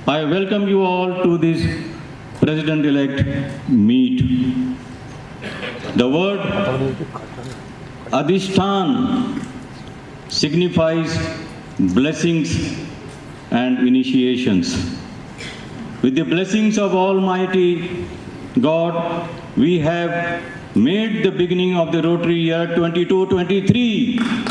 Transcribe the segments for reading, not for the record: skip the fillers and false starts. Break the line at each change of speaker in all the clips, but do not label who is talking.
I welcome you all to this President-elect meet. The word Adhishtan signifies blessings and initiations. With the blessings of Almighty God, we have made the beginning of the Rotary year 22-23.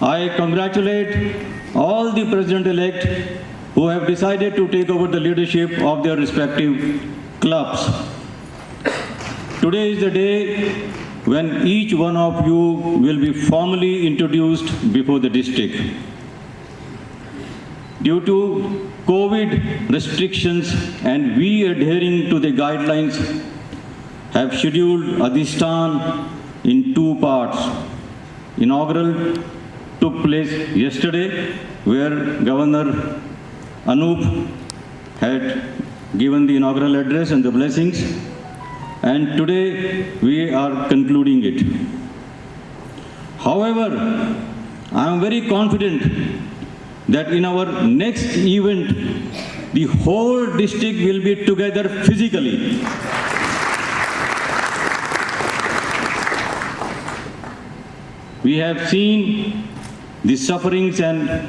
I congratulate all the President-elect who have decided to take over the leadership of their respective clubs. Today is the day when each one of you will be formally introduced before the district. Due to COVID restrictions and we adhering to the guidelines, have scheduled Adhishtan in two parts. Inaugural took place yesterday, where Governor Anup had given the inaugural address and the blessings, and today we are concluding it. However, I am very confident that in our next event, the whole district will be together physically. We have seen the sufferings and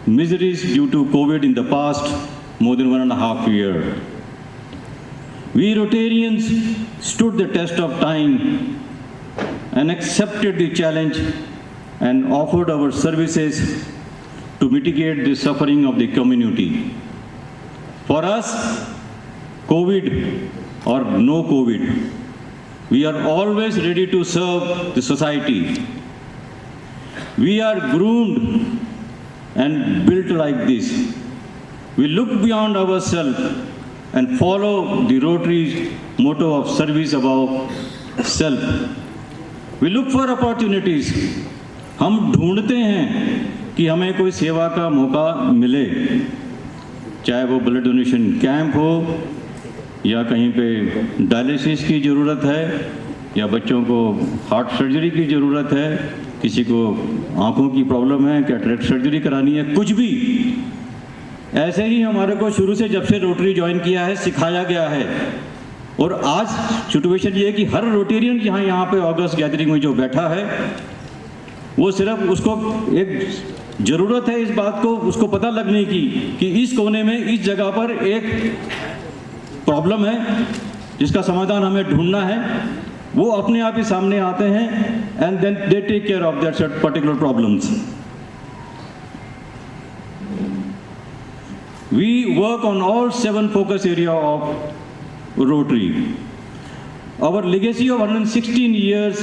miseries due to COVID in the past more than 1.5 years. We Rotarians stood the test of time and accepted the challenge and offered our services to mitigate the suffering of the community. For us, COVID or no COVID, we are always ready to serve the society. We are groomed and built like this. We look beyond ourselves and follow the Rotary's motto of service above self. We look for opportunities. हम ढूंढते हैं कि हमें कोई सेवा का मौका मिले, चाहे वो ब्लड डोनेशन कैंप हो या कहीं पे डायलिसिस की ज़रूरत है या बच्चों को हार्ट सर्जरी की ज़रूरत है, किसी को आँखों की प्रॉब्लम है, कैटरेक्ट सर्जरी करानी है, कुछ भी। ऐसे ही हमारे को शुरू से जब से रोटरी ज्वाइन किया है सिखाया गया है, और आज सिचुएशन ये है कि हर रोटेरियन यहाँ पे ऑगस्ट गैदरिंग में जो बैठा है वो सिर्फ उसको एक ज़रूरत है इस बात को उसको पता लगने की कि इस कोने में इस जगह पर एक प्रॉब्लम है जिसका समाधान हमें ढूंढना है। वो अपने आप ही सामने आते हैं and then they take care of that particular problems. We work on all 7 focus areas of Rotary. Our legacy of 116 years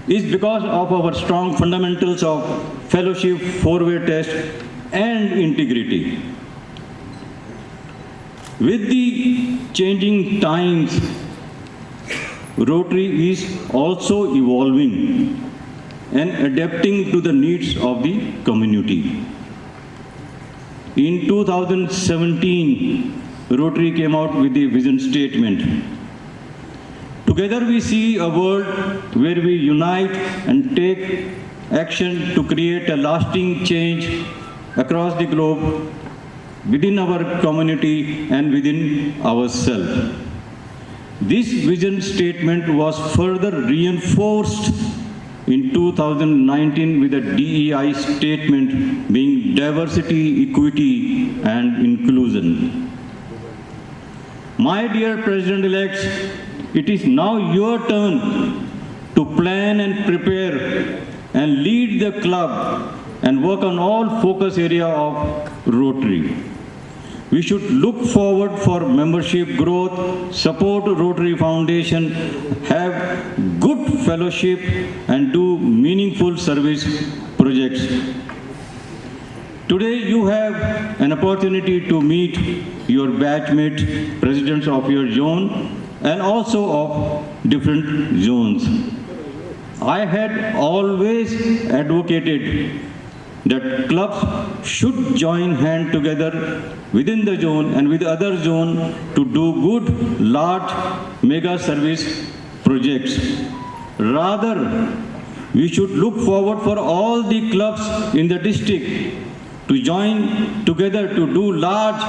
is because of our strong fundamentals of fellowship, four-way test, and integrity. With the changing times, Rotary is also evolving and adapting to the needs of the community. In 2017, Rotary came out with a vision statement. Together we see a world where we unite and take action to create a lasting change across the globe, within our community and within ourselves. This vision statement was further reinforced in 2019 with a DEI statement being diversity, equity, and inclusion. My dear President-elects, it is now your turn to plan and prepare and lead the club and work on all focus area of Rotary. We should look forward for membership growth, support Rotary Foundation, have good fellowship, and do meaningful service projects. Today you have an opportunity to meet your batchmate presidents of your zone and also of different zones. I had always advocated that clubs should join hand together within the zone and with other zone to do good, large, mega service projects. Rather, we should look forward for all the clubs in the district to join together to do large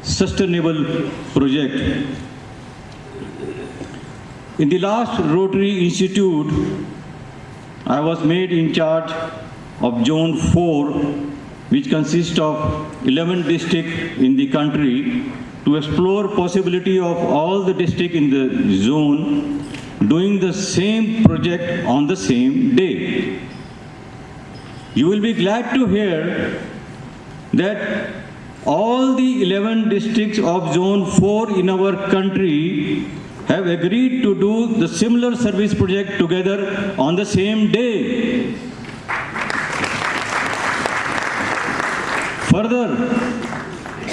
sustainable project. In the last Rotary Institute, I was made in charge of Zone 4, which consists of 11 districts in the country, to explore possibility of all the districts in the zone doing the same project on the same day. You will be glad to hear that all the 11 districts of Zone 4 in our country have agreed to do the similar service project together on the same day. Further,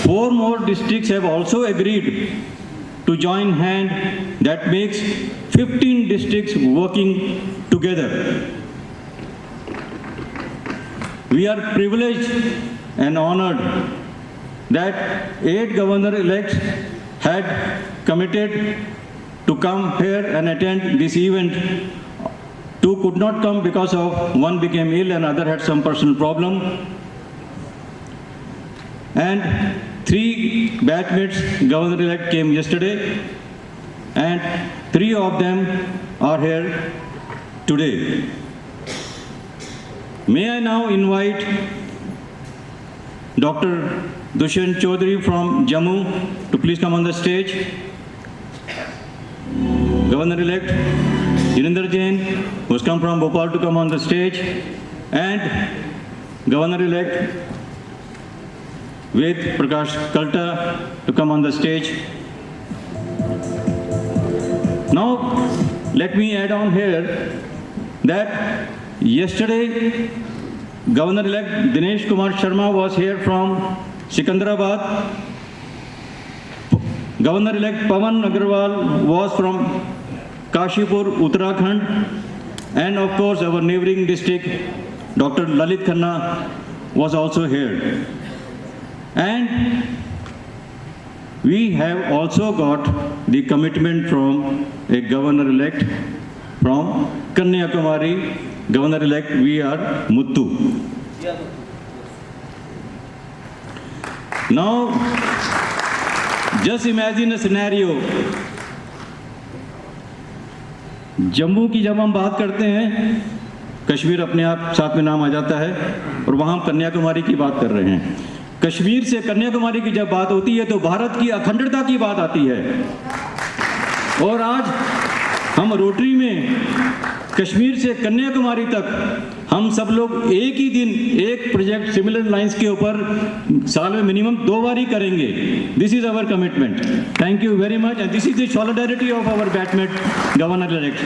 4 more districts have also agreed to join hand. That makes 15 districts working together. We are privileged and honored that 8 governor-elects had committed to come here and attend this event. 2 could not come because of one became ill and other had some personal problem. And 3 batchmates governor-elect came yesterday, and 3 of them are here today. May I now invite Dr. Dushyant Chaudhary from Jammu to please come on the stage. Governor-elect Jitendra Jain, who has come from Bhopal, to come on the stage, and Governor-elect Ved Prakash Kalta to come on the stage. Now, let me add on here that yesterday, Governor-elect Dinesh Kumar Sharma was here from Sikandrabad. Governor-elect Pawan Agarwal was from Kashipur, Uttarakhand. And of course, our neighboring district, Dr. Lalit Khanna, was also here. And we have also got the commitment from a governor-elect from Kanyakumari, Governor-elect V.R. Muthu. Now, just imagine a scenario. Jammu की जब हम बात करते हैं, कश्मीर अपने आप साथ में नाम आ जाता है, और वहाँ हम कन्याकुमारी की बात कर रहे हैं। कश्मीर से कन्याकुमारी की जब बात होती है तो भारत की अखंडता की बात आती है। और आज हम रोटरी में कश्मीर से कन्याकुमारी तक हम सब लोग एक ही दिन एक प्रोजेक्ट सिमिलर लाइंस के ऊपर साल में मिनिमम 2 बार ही करेंगे। This is our commitment. Thank you very much and this is the solidarity of our batmate governor elect.